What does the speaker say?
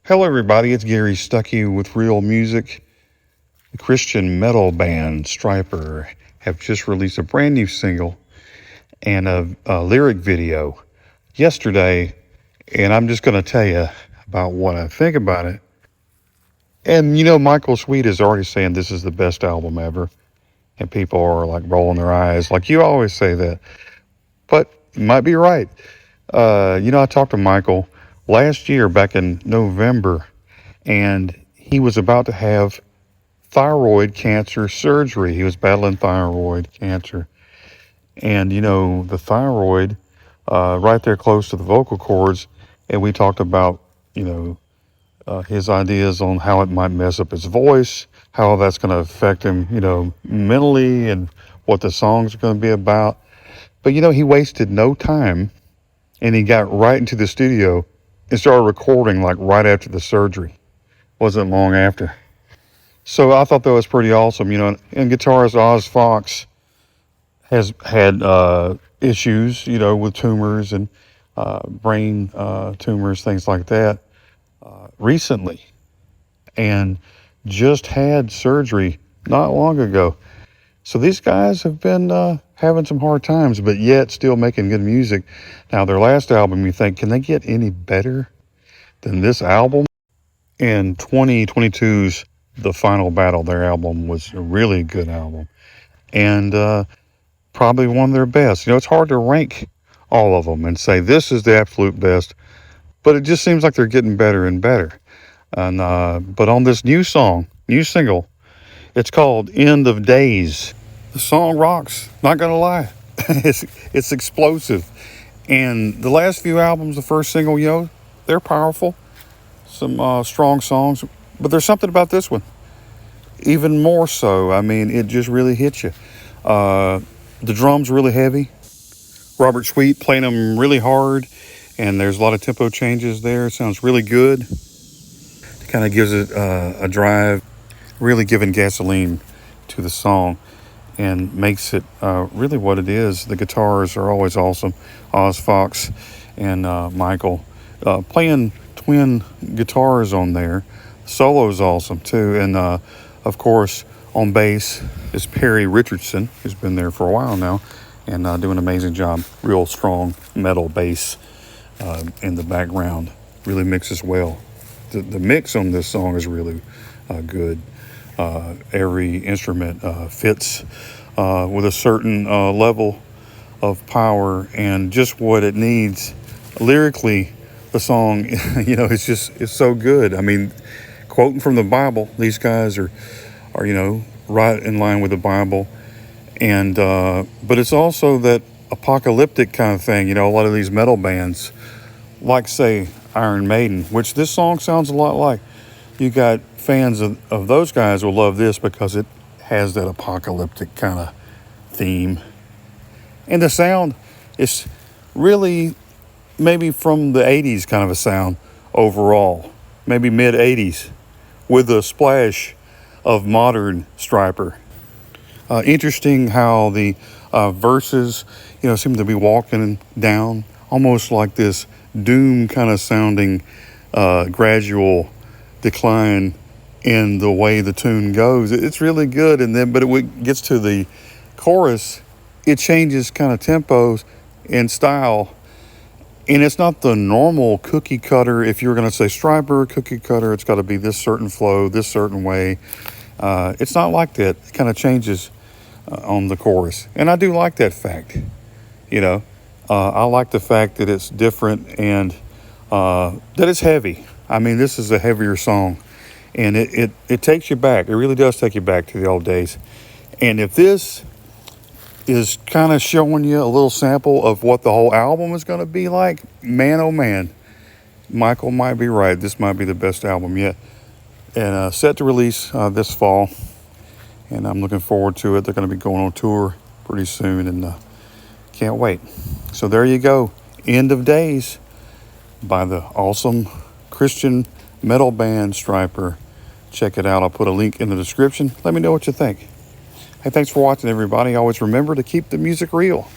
Hello, everybody. It's Gary Stuckey with Real Music. The Christian metal band Stryper have just released a brand new single and a lyric video yesterday, and I'm just going to tell you about what I think about it. And Michael Sweet is already saying this is the best album ever, and people are like rolling their eyes, like you always say that. But you might be right. I talked to Michael last year back in November, and he was about to have thyroid cancer surgery. He was battling thyroid cancer. And, the thyroid, right there close to the vocal cords. And we talked about, his ideas on how it might mess up his voice, how that's going to affect him, mentally, and what the songs are going to be about. But, he wasted no time, and he got right into the studio and started recording like right after the surgery. Wasn't long after. So I thought that was pretty awesome. And guitarist Oz Fox has had issues, with tumors and brain tumors, things like that, recently, and just had surgery not long ago. So these guys have been having some hard times, but yet still making good music. Now, their last album, you think, can they get any better than this album? And 2022's The Final Battle, their album, was a really good album. And probably one of their best. It's hard to rank all of them and say this is the absolute best, but it just seems like they're getting better and better. And but on this new single, it's called "End of Days." The song rocks. Not gonna lie, it's explosive. And the last few albums, the first single, they're powerful. Some strong songs, but there's something about this one even more so. I mean, it just really hits you. The drums really heavy. Robert Sweet playing them really hard, and there's a lot of tempo changes there. It sounds really good. It kind of gives it a drive, really giving gasoline to the song, and makes it really what it is. The guitars are always awesome. Oz Fox and Michael playing twin guitars on there. Solo is awesome too, and of course on bass is Perry Richardson, who's been there for a while now, and doing an amazing job. Real strong metal bass in the background. Really mixes well. The mix on this song is really good. Every instrument fits with a certain level of power and just what it needs. Lyrically, the song, it's so good. I mean, quoting from the Bible, these guys are right in line with the Bible. And but it's also that apocalyptic kind of thing. A lot of these metal bands, like say Iron Maiden, which this song sounds a lot like. You got fans of those guys will love this because it has that apocalyptic kind of theme. And the sound is really maybe from the 80s kind of a sound overall, maybe mid 80s, with a splash of modern Stryper. Interesting how the verses, seem to be walking down almost like this doom kind of sounding gradual decline in the way the tune goes. It's really good. And then, but it gets to the chorus, it changes kind of tempos and style. And it's not the normal cookie cutter. If you're going to say Stryper, cookie cutter, it's got to be this certain flow, this certain way. It's not like that. It kind of changes on the chorus. And I do like that fact. I like the fact that it's different and that it's heavy. I mean, this is a heavier song. And it takes you back. It really does take you back to the old days. And if this is kind of showing you a little sample of what the whole album is going to be like, man, oh man, Michael might be right. This might be the best album yet. And set to release this fall. And I'm looking forward to it. They're going to be going on tour pretty soon, and can't wait. So there you go. End of Days by the awesome Christian metal band Stryper. Check it out. I'll put a link in the description. Let me know what you think. Hey, thanks for watching, everybody. Always remember to keep the music real.